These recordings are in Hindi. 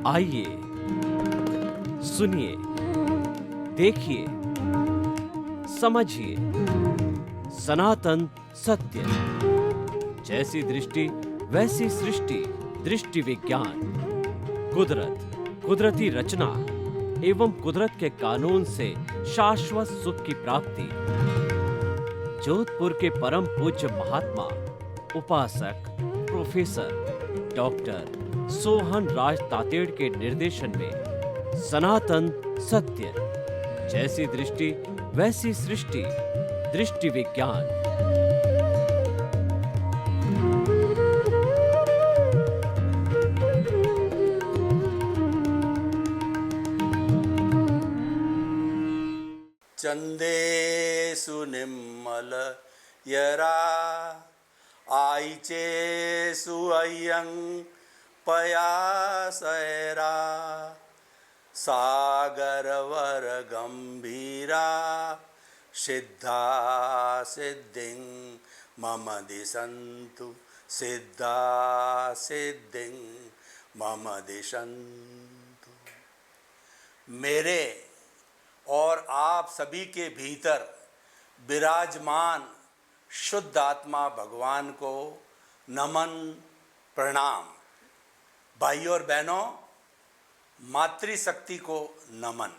आइए, सुनिए, देखिए, समझिए सनातन सत्य। जैसी दृष्टि वैसी सृष्टि, दृष्टि विज्ञान। कुदरत, कुदरती रचना एवं कुदरत के कानून से शाश्वत सुख की प्राप्ति। जोधपुर के परम पूज्य महात्मा उपासक प्रोफेसर डॉक्टर सोहन राज तातेड़ के निर्देशन में सनातन सत्य। जैसी दृष्टि वैसी सृष्टि, दृष्टि विज्ञान। चंदेषु निम्मल यरा आईचेषु अय्यं पयासैरा सागरवर गंभीरा सिद्धा सिद्धिं मम दिशन्तु सिद्धा सिद्धिं मम दिशन्तु। मेरे और आप सभी के भीतर विराजमान शुद्ध आत्मा भगवान को नमन प्रणाम। भाइयों और बहनों, मातृशक्ति को नमन।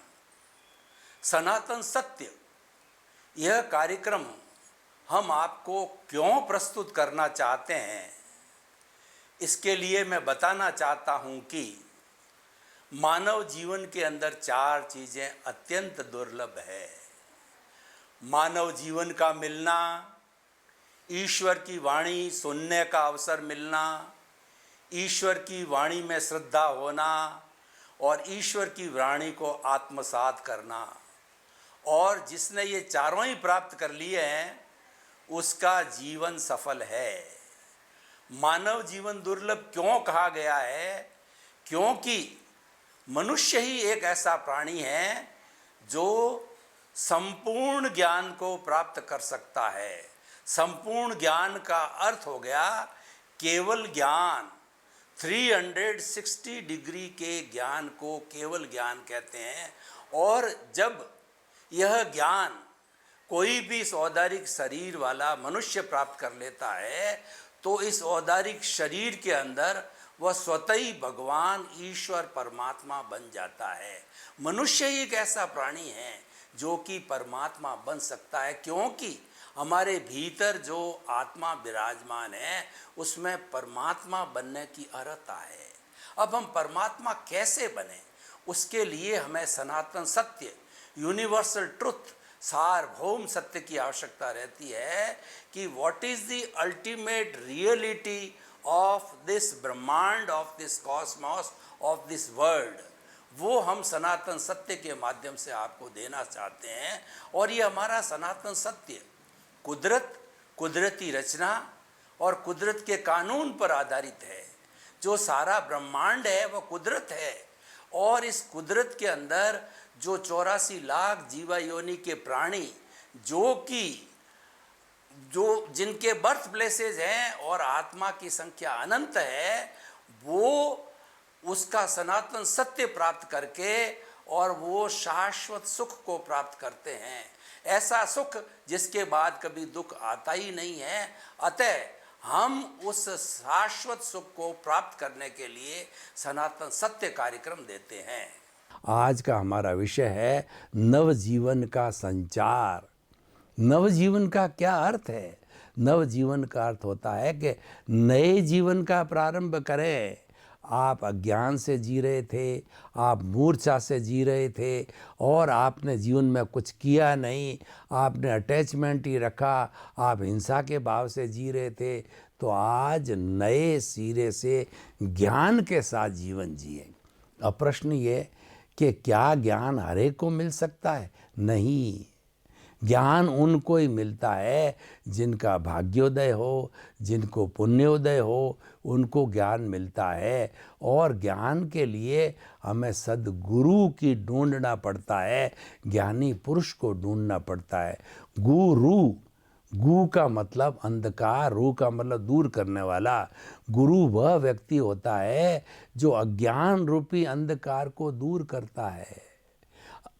सनातन सत्य यह कार्यक्रम हम आपको क्यों प्रस्तुत करना चाहते हैं, इसके लिए मैं बताना चाहता हूं कि मानव जीवन के अंदर चार चीज़ें अत्यंत दुर्लभ है। मानव जीवन का मिलना, ईश्वर की वाणी सुनने का अवसर मिलना, ईश्वर की वाणी में श्रद्धा होना और ईश्वर की वाणी को आत्मसात करना। और जिसने ये चारों ही प्राप्त कर लिए हैं उसका जीवन सफल है। मानव जीवन दुर्लभ क्यों कहा गया है? क्योंकि मनुष्य ही एक ऐसा प्राणी है जो संपूर्ण ज्ञान को प्राप्त कर सकता है। संपूर्ण ज्ञान का अर्थ हो गया केवल ज्ञान। 360 डिग्री के ज्ञान को केवल ज्ञान कहते हैं। और जब यह ज्ञान कोई भी इस औदारिक शरीर वाला मनुष्य प्राप्त कर लेता है तो इस औदारिक शरीर के अंदर वह स्वतः ही भगवान ईश्वर परमात्मा बन जाता है। मनुष्य ही एक ऐसा प्राणी है जो कि परमात्मा बन सकता है, क्योंकि हमारे भीतर जो आत्मा विराजमान है उसमें परमात्मा बनने की अर्हता है। अब हम परमात्मा कैसे बने, उसके लिए हमें सनातन सत्य, यूनिवर्सल ट्रुथ, सार्वभौम सत्य की आवश्यकता रहती है कि what is the ultimate reality of this ब्रह्मांड, of this cosmos, of this world. वो हम सनातन सत्य के माध्यम से आपको देना चाहते हैं। और ये हमारा सनातन सत्य कुदरत, कुदरती रचना और कुदरत के कानून पर आधारित है। जो सारा ब्रह्मांड है वह कुदरत है। और इस कुदरत के अंदर जो 84 लाख जीवा योनि के प्राणी जो जिनके बर्थ प्लेसेस हैं और आत्मा की संख्या अनंत है, वो उसका सनातन सत्य प्राप्त करके और वो शाश्वत सुख को प्राप्त करते हैं। ऐसा सुख जिसके बाद कभी दुख आता ही नहीं है। अतः हम उस शाश्वत सुख को प्राप्त करने के लिए सनातन सत्य कार्यक्रम देते हैं। आज का हमारा विषय है नवजीवन का संचार। नवजीवन का क्या अर्थ है? नवजीवन का अर्थ होता है कि नए जीवन का प्रारंभ करें। आप अज्ञान से जी रहे थे, आप मूर्छा से जी रहे थे और आपने जीवन में कुछ किया नहीं, आपने अटैचमेंट ही रखा, आप हिंसा के भाव से जी रहे थे। तो आज नए सिरे से ज्ञान के साथ जीवन जिए। अब प्रश्न ये कि क्या ज्ञान हर एक को मिल सकता है? नहीं। ज्ञान उनको ही मिलता है जिनका भाग्योदय हो, जिनको पुण्योदय हो, उनको ज्ञान मिलता है। और ज्ञान के लिए हमें सद्गुरु की ढूंढना पड़ता है, ज्ञानी पुरुष को ढूंढना पड़ता है। गुरु, गु का मतलब अंधकार, रू का मतलब दूर करने वाला। गुरु वह व्यक्ति होता है जो अज्ञान रूपी अंधकार को दूर करता है।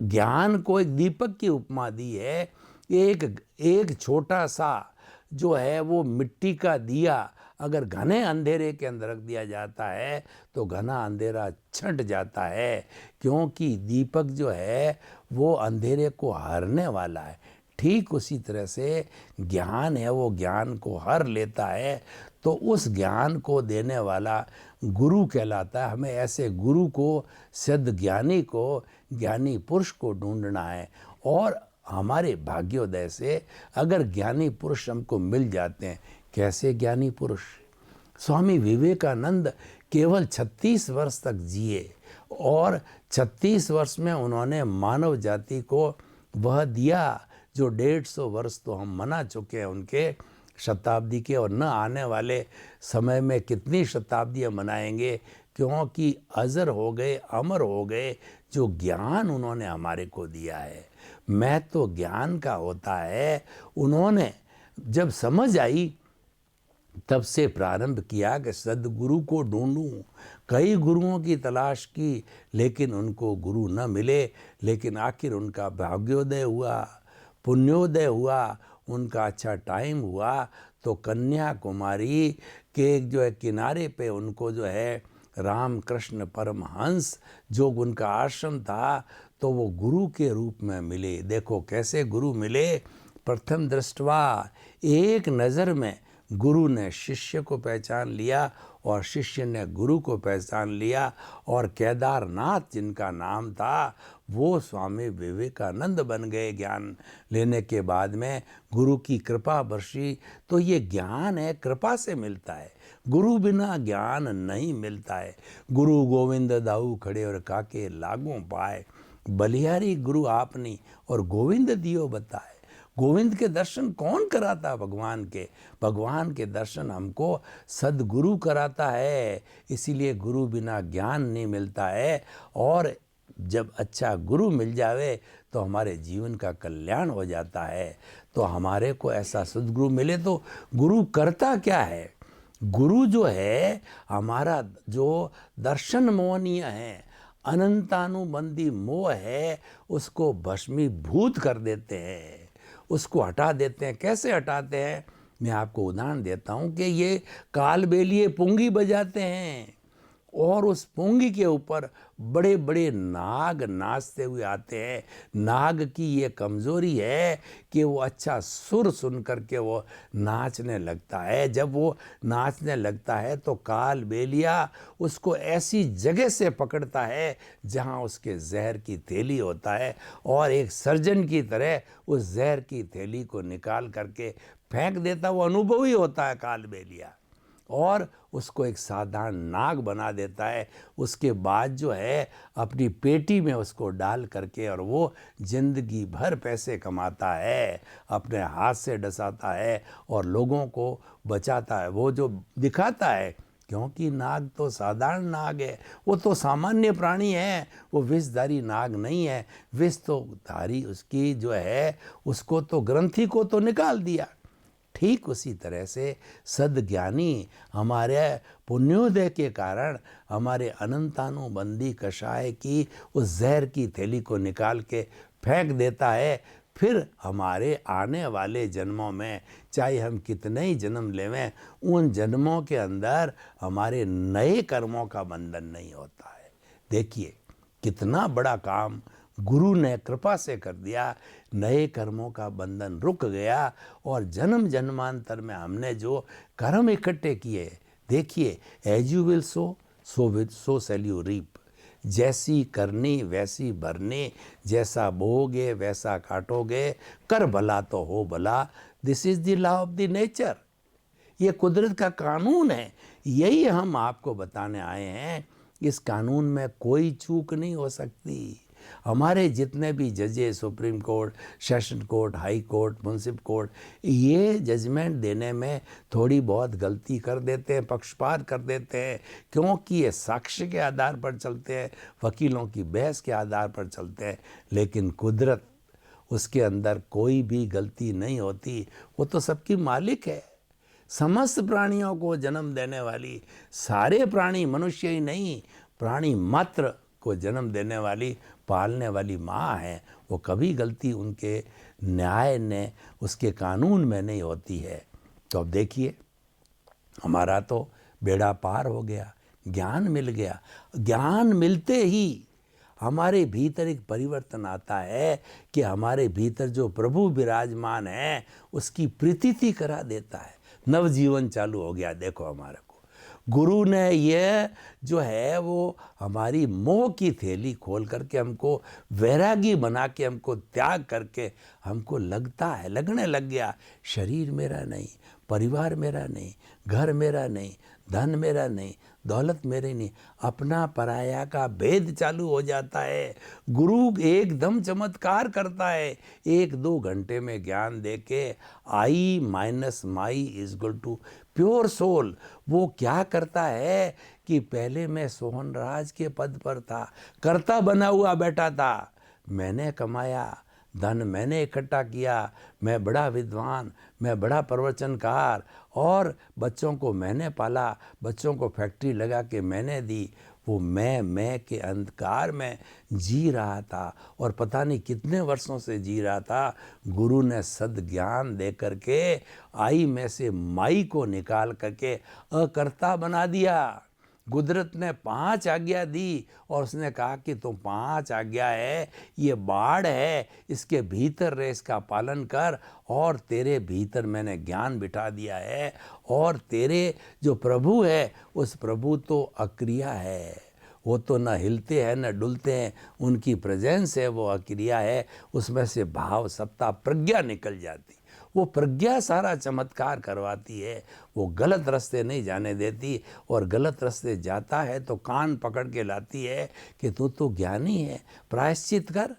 ज्ञान को एक दीपक की उपमा दी है। एक छोटा सा जो है वो मिट्टी का दिया अगर घने अंधेरे के अंदर रख दिया जाता है तो घना अंधेरा छंट जाता है, क्योंकि दीपक जो है वो अंधेरे को हरने वाला है। ठीक उसी तरह से ज्ञान है, वो ज्ञान को हर लेता है। तो उस ज्ञान को देने वाला गुरु कहलाता है। हमें ऐसे गुरु को, सिद्ध ज्ञानी को, ज्ञानी पुरुष को ढूंढना है। और हमारे भाग्योदय से अगर ज्ञानी पुरुष हमको मिल जाते हैं, कैसे ज्ञानी पुरुष? स्वामी विवेकानंद केवल 36 वर्ष तक जिए और 36 वर्ष में उन्होंने मानव जाति को वह दिया जो 150 वर्ष तो हम मना चुके हैं उनके शताब्दी के, और न आने वाले समय में कितनी शताब्दियां मनाएंगे, क्योंकि अजर हो गए, अमर हो गए जो ज्ञान उन्होंने हमारे को दिया है। महत्व तो ज्ञान का होता है। उन्होंने जब समझ आई तब से प्रारंभ किया कि सद्गुरु को ढूंढूं। कई गुरुओं की तलाश की लेकिन उनको गुरु न मिले, लेकिन आखिर उनका भाग्योदय हुआ, पुण्योदय हुआ, उनका अच्छा टाइम हुआ तो कन्याकुमारी के जो है किनारे पे उनको जो है रामकृष्ण परमहंस जो उनका आश्रम था तो वो गुरु के रूप में मिले। देखो कैसे गुरु मिले। प्रथम दृष्टवा, एक नज़र में गुरु ने शिष्य को पहचान लिया और शिष्य ने गुरु को पहचान लिया, और केदारनाथ जिनका नाम था वो स्वामी विवेकानंद बन गए ज्ञान लेने के बाद में। गुरु की कृपा बरसी। तो ये ज्ञान है, कृपा से मिलता है, गुरु बिना ज्ञान नहीं मिलता है। गुरु गोविंद दाऊ खड़े और काके लागू पाए, बलिहारी गुरु आपनी और गोविंद दियो बताए। गोविंद के दर्शन कौन कराता? भगवान के। भगवान के दर्शन हमको सद्गुरु कराता है। इसीलिए गुरु बिना ज्ञान नहीं मिलता है, और जब अच्छा गुरु मिल जावे तो हमारे जीवन का कल्याण हो जाता है। तो हमारे को ऐसा सद्गुरु मिले तो गुरु करता क्या है? गुरु जो है हमारा जो दर्शन मोहनीय है, अनंतानुबंधी मोह है, उसको भस्मीभूत कर देते हैं, उसको हटा देते हैं। कैसे हटाते हैं? मैं आपको उदाहरण देता हूँ कि ये कालबेलिए पुंगी बजाते हैं और उस पुंगी के ऊपर बड़े बड़े नाग नाचते हुए आते हैं। नाग की ये कमज़ोरी है कि वो अच्छा सुर सुन करके वो नाचने लगता है। जब वो नाचने लगता है तो कालबेलिया उसको ऐसी जगह से पकड़ता है जहाँ उसके जहर की थैली होता है, और एक सर्जन की तरह उस जहर की थैली को निकाल करके फेंक देता। वो अनुभवी होता है कालबेलिया, और उसको एक साधारण नाग बना देता है। उसके बाद जो है अपनी पेटी में उसको डाल करके और वो जिंदगी भर पैसे कमाता है, अपने हाथ से डसाता है और लोगों को बचाता है। वो जो दिखाता है, क्योंकि नाग तो साधारण नाग है, वो तो सामान्य प्राणी है, वो विषधारी नाग नहीं है। विष तो धारी उसकी जो है उसको तो ग्रंथि को तो निकाल दिया। ठीक उसी तरह से सद्ज्ञानी हमारे पुण्योदय के कारण हमारे अनंतानुबंधी कषाय की उस जहर की थैली को निकाल के फेंक देता है। फिर हमारे आने वाले जन्मों में चाहे हम कितने ही जन्म लेवें, उन जन्मों के अंदर हमारे नए कर्मों का बंधन नहीं होता है। देखिए कितना बड़ा काम गुरु ने कृपा से कर दिया। नए कर्मों का बंधन रुक गया, और जन्म जन्मांतर में हमने जो कर्म इकट्ठे किए, देखिए as you will sow shall you reap. जैसी करनी वैसी भरनी, जैसा बोओगे वैसा काटोगे, कर भला तो हो भला। This is the law of the nature. ये कुदरत का कानून है। यही हम आपको बताने आए हैं। इस कानून में कोई चूक नहीं हो सकती। हमारे जितने भी जजेस, supreme court, session court, high court, municipal court, ये जजमेंट देने में थोड़ी बहुत गलती कर देते हैं, पक्षपात कर देते हैं, क्योंकि ये साक्ष्य के आधार पर चलते हैं, वकीलों की बहस के आधार पर चलते हैं। लेकिन कुदरत उसके अंदर कोई भी गलती नहीं होती, वो तो सबकी मालिक है। समस्त प्राणियों को जन्म देने वाली, सारे प्राणी, मनुष्य ही नहीं, प्राणी मात्र को जन्म देने वाली, पालने वाली माँ है। वो कभी गलती उनके न्याय ने, उसके कानून में नहीं होती है। तो अब देखिए, हमारा तो बेड़ा पार हो गया, ज्ञान मिल गया। ज्ञान मिलते ही हमारे भीतर एक परिवर्तन आता है कि हमारे भीतर जो प्रभु विराजमान है उसकी प्रतीति करा देता है। नवजीवन चालू हो गया। देखो हमारे को गुरु ने ये जो है वो हमारी मोह की थैली खोल करके हमको वैरागी बना के, हमको त्याग करके, हमको लगने लग गया शरीर मेरा नहीं, परिवार मेरा नहीं, घर मेरा नहीं, धन मेरा नहीं, दौलत मेरी नहीं, अपना पराया का भेद चालू हो जाता है। गुरु एकदम चमत्कार करता है, 1-2 घंटे में ज्ञान देके I minus my is equal to pure soul. वो क्या करता है कि पहले मैं सोहनराज के पद पर था, कर्ता बना हुआ बैठा था, मैंने कमाया, धन मैंने इकट्ठा किया, मैं बड़ा विद्वान, मैं बड़ा प्रवचनकार, और बच्चों को मैंने पाला, बच्चों को फैक्ट्री लगा के मैंने दी। वो मैं के अंधकार में जी रहा था और पता नहीं कितने वर्षों से जी रहा था। गुरु ने सद ज्ञान दे करके आई में से माई को निकाल करके अकर्ता बना दिया। कुदरत ने 5 आज्ञा दी और उसने कहा कि तुम 5 आज्ञा है, ये बाढ़ है, इसके भीतर रह, इसका पालन कर, और तेरे भीतर मैंने ज्ञान बिठा दिया है। और तेरे जो प्रभु है उस प्रभु तो अक्रिया है, वो तो न हिलते हैं न डुलते हैं, उनकी प्रेजेंस है, वो अक्रिया है। उसमें से भाव, सत्ता, प्रज्ञा निकल जाती। वो प्रज्ञा सारा चमत्कार करवाती है। वो गलत रास्ते नहीं जाने देती, और गलत रास्ते जाता है तो कान पकड़ के लाती है कि तू तो ज्ञानी है, प्रायश्चित कर।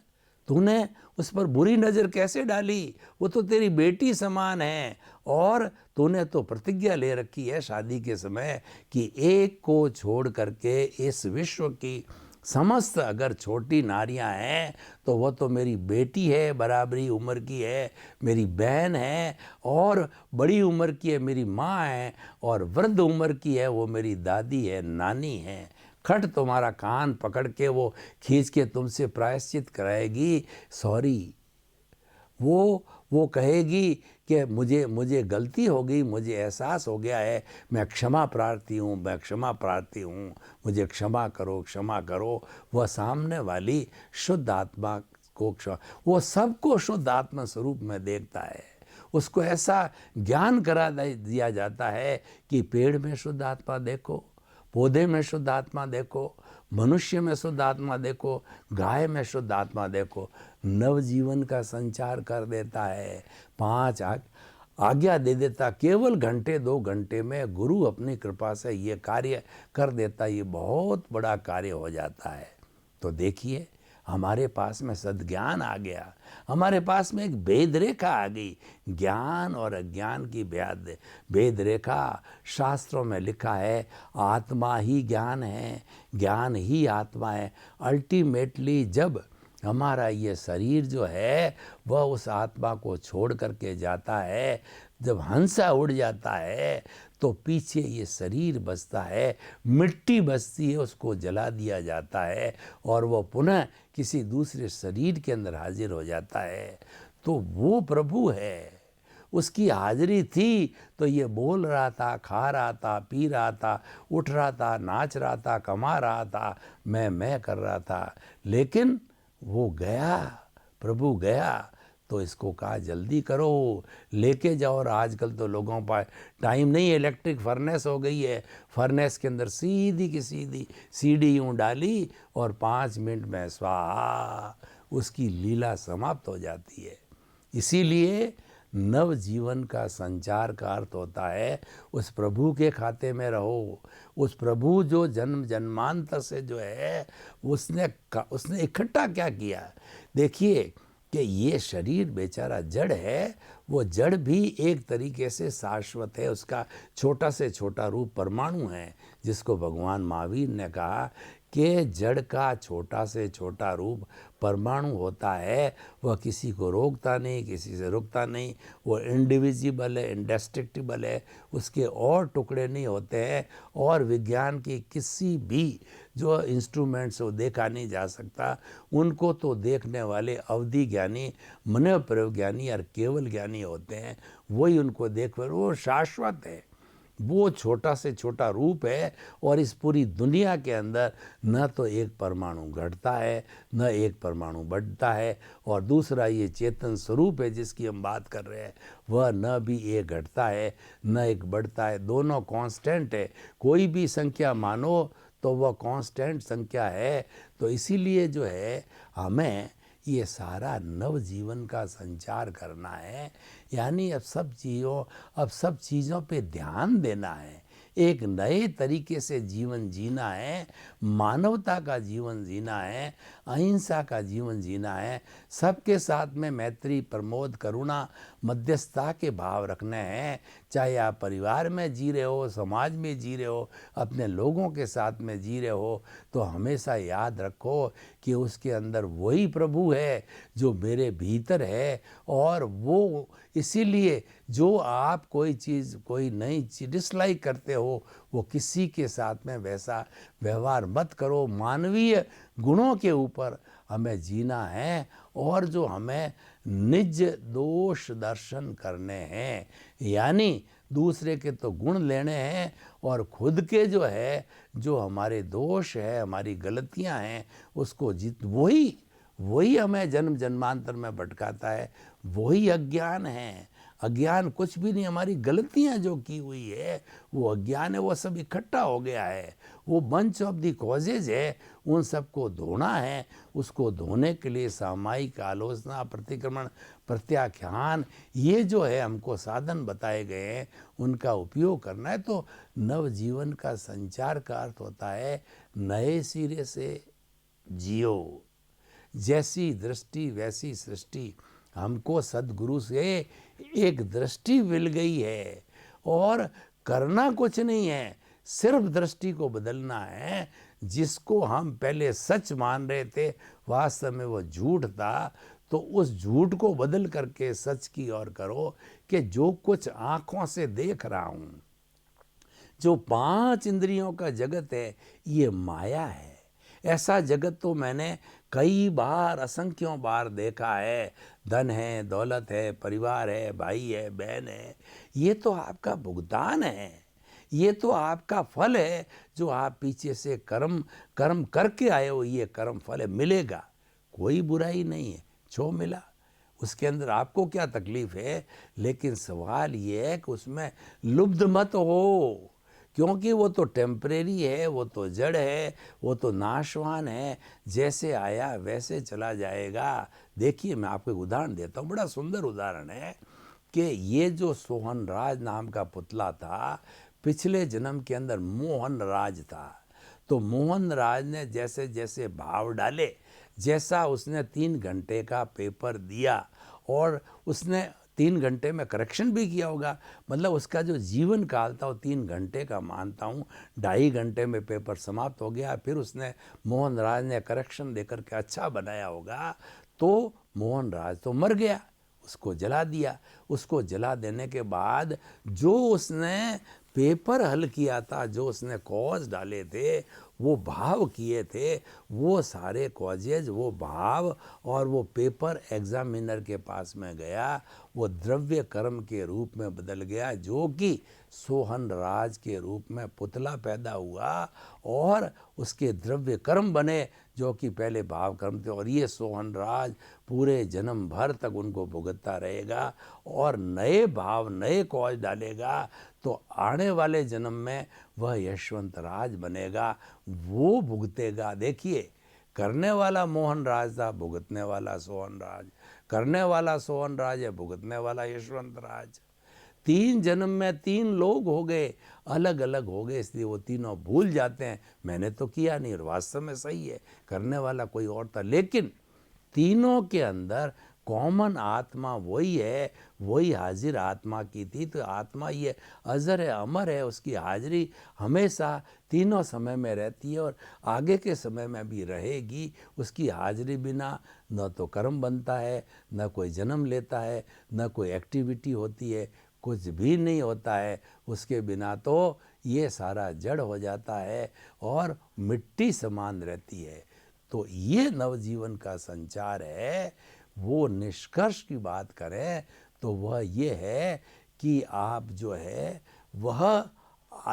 तूने उस पर बुरी नज़र कैसे डाली? वो तो तेरी बेटी समान है, और तूने तो प्रतिज्ञा ले रखी है शादी के समय कि एक को छोड़ करके इस विश्व की समस्त अगर छोटी नारियां हैं तो वो तो मेरी बेटी है, बराबरी उम्र की है, मेरी बहन है, और बड़ी उम्र की है मेरी माँ है, और वृद्ध उम्र की है वो मेरी दादी है, नानी है। खट तुम्हारा कान पकड़ के वो खींच के तुमसे प्रायश्चित कराएगी। सॉरी, वो कहेगी कि मुझे गलती हो गई, मुझे एहसास हो गया है, मैं क्षमा प्रार्थी हूँ, मुझे क्षमा करो। वह सामने वाली शुद्ध आत्मा को वो सबको शुद्ध आत्मा स्वरूप में देखता है। उसको ऐसा ज्ञान करा दिया जाता है कि पेड़ में शुद्ध आत्मा देखो, पौधे में शुद्ध आत्मा देखो, मनुष्य में शुद्ध आत्मा देखो, गाय में शुद्ध आत्मा देखो। नवजीवन का संचार कर देता है। 5 आज्ञा दे देता। केवल 1-2 घंटे में गुरु अपनी कृपा से ये कार्य कर देता। ये बहुत बड़ा कार्य हो जाता है। तो देखिए, हमारे पास में सद्ज्ञान आ गया, हमारे पास में एक भेद रेखा आ गई। ज्ञान और अज्ञान की भेद रेखा। शास्त्रों में लिखा है आत्मा ही ज्ञान है, ज्ञान ही आत्मा है। अल्टीमेटली जब हमारा ये शरीर जो है वह उस आत्मा को छोड़ करके जाता है, जब हंसा उड़ जाता है तो पीछे ये शरीर बचता है, मिट्टी बचती है, उसको जला दिया जाता है और वो पुनः किसी दूसरे शरीर के अंदर हाजिर हो जाता है। तो वो प्रभु है, उसकी हाजिरी थी तो ये बोल रहा था, खा रहा था, पी रहा था, उठ रहा था, नाच रहा था, कमा रहा था, मैं कर रहा था। लेकिन वो गया, प्रभु गया तो इसको कहा जल्दी करो, लेके जाओ। और आजकल तो लोगों पर टाइम नहीं, इलेक्ट्रिक फर्नेस हो गई है। फर्नेस के अंदर सीधी की सीधी सीढ़ी यूँ डाली और 5 मिनट में स्वाहा, उसकी लीला समाप्त हो जाती है। इसीलिए नवजीवन का संचार का अर्थ होता है उस प्रभु के खाते में रहो। उस प्रभु जो जन्म जन्मांतर से जो है उसने इकट्ठा क्या किया। देखिए कि ये शरीर बेचारा जड़ है, वो जड़ भी एक तरीके से शाश्वत है। उसका छोटा से छोटा रूप परमाणु है। जिसको भगवान महावीर ने कहा कि जड़ का छोटा से छोटा रूप परमाणु होता है, वह किसी को रोकता नहीं, किसी से रुकता नहीं, वो इंडिविजिबल है, इंडेस्ट्रक्टिबल है, उसके और टुकड़े नहीं होते हैं, और विज्ञान की किसी भी जो इंस्ट्रूमेंट्स वो देखा नहीं जा सकता, उनको तो देखने वाले अवधि ज्ञानी, मन प्रयोग ज्ञानी और केवल ज्ञानी होते हैं, वही उनको देख कर वो शाश्वत है, वो छोटा से छोटा रूप है, और इस पूरी दुनिया के अंदर न तो एक परमाणु घटता है, न एक परमाणु बढ़ता है, और दूसरा ये चेतन स्वरूप है जिसकी हम बात कर रहे हैं, वह न भी एक घटता है न एक बढ़ता है, दोनों कांस्टेंट है। कोई भी संख्या मानो तो वह कांस्टेंट संख्या है। तो इसीलिए जो है हमें ये सारा नव जीवन का संचार करना है, यानी अब सब चीज़ों पे ध्यान देना है, एक नए तरीके से जीवन जीना है, मानवता का जीवन जीना है, अहिंसा का जीवन जीना है, सबके साथ में मैत्री, प्रमोद, करुणा, मध्यस्थता के भाव रखने हैं। चाहे आप परिवार में जी रहे हो, समाज में जी रहे हो, अपने लोगों के साथ में जी रहे हो, तो हमेशा याद रखो कि उसके अंदर वही प्रभु है जो मेरे भीतर है। और वो इसीलिए जो आप कोई चीज़, कोई नई चीज़ डिसलाइक करते हो, वो किसी के साथ में वैसा व्यवहार मत करो। मानवीय गुणों के ऊपर हमें जीना है, और जो हमें निज दोष दर्शन करने हैं, यानी दूसरे के तो गुण लेने हैं, और खुद के जो है, जो हमारे दोष है, हमारी गलतियां हैं, उसको वही हमें जन्म जन्मांतर में भटकाता है, वही अज्ञान है। अज्ञान कुछ भी नहीं, हमारी गलतियां जो की हुई है वो अज्ञान है, वो सब इकट्ठा हो गया है, वो बंच ऑफ दी कॉजेज है, उन सबको धोना है। उसको धोने के लिए सामायिक आलोचना, प्रतिक्रमण, प्रत्याख्यान, ये जो है हमको साधन बताए गए हैं, उनका उपयोग करना है। तो नवजीवन का संचार का अर्थ होता है नए सिरे से जियो, जैसी दृष्टि वैसी सृष्टि। हमको सद्गुरु से एक दृष्टि मिल गई है, और करना कुछ नहीं है, सिर्फ दृष्टि को बदलना है। जिसको हम पहले सच मान रहे थे, वास्तव में वो झूठ था, तो उस झूठ को बदल करके सच की ओर करो कि जो कुछ आँखों से देख रहा हूँ, जो 5 इंद्रियों का जगत है, ये माया है। ऐसा जगत तो मैंने कई बार, असंख्यों बार देखा है। धन है, दौलत है, परिवार है, भाई है, बहन है, ये तो आपका भुगतान है, ये तो आपका फल है, जो आप पीछे से कर्म करके आए हो, ये कर्म फल है, मिलेगा। कोई बुराई नहीं है, जो मिला उसके अंदर आपको क्या तकलीफ है। लेकिन सवाल ये है कि उसमें लुब्ध मत हो, क्योंकि वो तो टेम्परेरी है, वो तो जड़ है, वो तो नाशवान है, जैसे आया वैसे चला जाएगा। देखिए, मैं आपको एक उदाहरण देता हूँ, बड़ा सुंदर उदाहरण है कि ये जो सोहन राज नाम का पुतला था, पिछले जन्म के अंदर मोहन राज था। तो मोहन राज ने जैसे जैसे भाव डाले, जैसा उसने 3 घंटे का पेपर दिया, और उसने 3 घंटे में करेक्शन भी किया होगा, मतलब उसका जो जीवन काल था वो 3 घंटे का मानता हूँ। 2.5 घंटे में पेपर समाप्त हो गया, फिर उसने मोहन राज ने करेक्शन देकर के अच्छा बनाया होगा, तो मोहन राज तो मर गया, उसको जला दिया। उसको जला देने के बाद जो उसने पेपर हल किया था, जो उसने कॉज डाले थे, वो भाव किए थे, वो सारे कॉजेज, वो भाव और वो पेपर एग्जामिनर के पास में गया, वो द्रव्य कर्म के रूप में बदल गया, जो कि सोहन राज के रूप में पुतला पैदा हुआ, और उसके द्रव्य कर्म बने जो कि पहले भाव कर्म थे। और ये सोहन राज पूरे जन्म भर तक उनको भुगतता रहेगा, और नए भाव, नए कॉज डालेगा, तो आने वाले जन्म में वह यशवंत राज बनेगा, वो भुगतेगा। देखिए, करने वाला मोहन राज था, भुगतने वाला सोहन राज, करने वाला सोहन राज है, भुगतने वाला यशवंत राज। 3 जन्म में 3 लोग हो गए, अलग अलग हो गए, इसलिए वो तीनों भूल जाते हैं, मैंने तो किया नहीं, और वास्तव में सही है, करने वाला कोई और था। लेकिन तीनों के अंदर कॉमन आत्मा वही है, वही हाजिर आत्मा की थी। तो आत्मा ये अजर है, अमर है, उसकी हाजिरी हमेशा तीनों समय में रहती है और आगे के समय में भी रहेगी। उसकी हाजिरी बिना न तो कर्म बनता है, न कोई जन्म लेता है, न कोई एक्टिविटी होती है, कुछ भी नहीं होता है। उसके बिना तो ये सारा जड़ हो जाता है और मिट्टी समान रहती है। तो ये नवजीवन का संचार है। वो निष्कर्ष की बात करें तो वह ये है कि आप जो है वह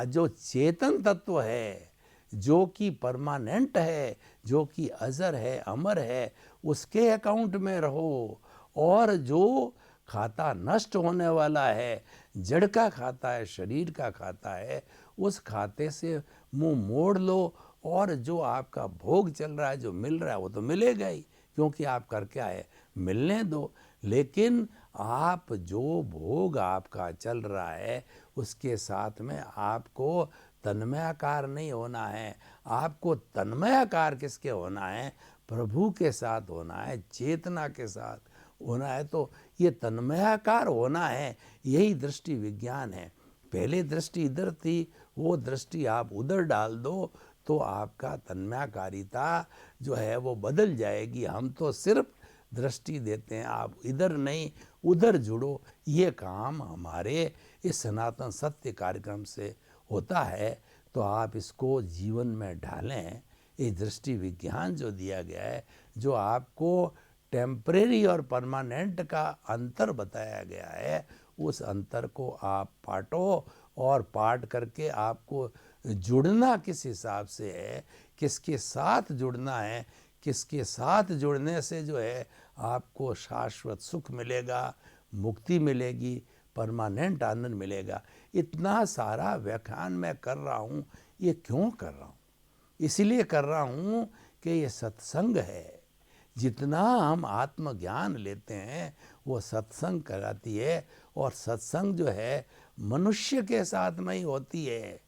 जो चेतन तत्व है, जो कि परमानेंट है, जो कि अजर है, अमर है, उसके अकाउंट में रहो। और जो खाता नष्ट होने वाला है, जड़ का खाता है, शरीर का खाता है, उस खाते से मुंह मोड़ लो। और जो आपका भोग चल रहा है, जो मिल रहा है, वो तो मिलेगा ही, क्योंकि आप कर क्या है, मिलने दो। लेकिन आप जो भोग आपका चल रहा है, उसके साथ में आपको तन्मयाकार नहीं होना है। आपको तन्मयाकार किसके होना है? प्रभु के साथ होना है, चेतना के साथ होना है। तो ये तन्मयाकार होना है, यही दृष्टि विज्ञान है। पहले दृष्टि इधर थी, वो दृष्टि आप उधर डाल दो तो आपका तन्मयाकारिता जो है वो बदल जाएगी। हम तो सिर्फ दृष्टि देते हैं, आप इधर नहीं उधर जुड़ो। ये काम हमारे इस सनातन सत्य कार्यक्रम से होता है। तो आप इसको जीवन में ढालें। ये दृष्टि विज्ञान जो दिया गया है, जो आपको टेम्परेरी और परमानेंट का अंतर बताया गया है, उस अंतर को आप पाटो। और पाट करके आपको जुड़ना किस हिसाब से है, किसके साथ जुड़ना है, किसके साथ जुड़ने से जो है आपको शाश्वत सुख मिलेगा, मुक्ति मिलेगी, परमानेंट आनंद मिलेगा। इतना सारा व्याख्यान मैं कर रहा हूँ, ये क्यों कर रहा हूँ? इसलिए कर रहा हूँ कि ये सत्संग है। जितना हम आत्मज्ञान लेते हैं वो सत्संग कराती है। और सत्संग जो है मनुष्य के साथ में ही होती है,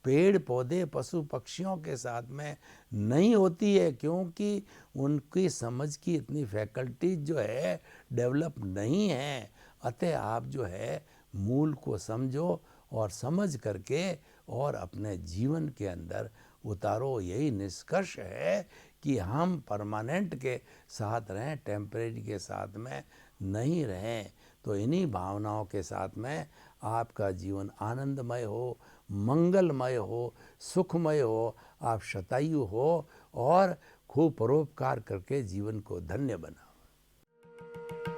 पेड़ पौधे पशु पक्षियों के साथ में नहीं होती है, क्योंकि उनकी समझ की इतनी फैकल्टीज जो है डेवलप नहीं है। अतः आप जो है मूल को समझो और समझ करके और अपने जीवन के अंदर उतारो। यही निष्कर्ष है कि हम परमानेंट के साथ रहें, टेम्परेरी के साथ में नहीं रहें। तो इन्हीं भावनाओं के साथ में आपका जीवन आनंदमय हो, मंगलमय हो, सुखमय हो, आप शतायु हो और खूब परोपकार करके जीवन को धन्य बनाओ।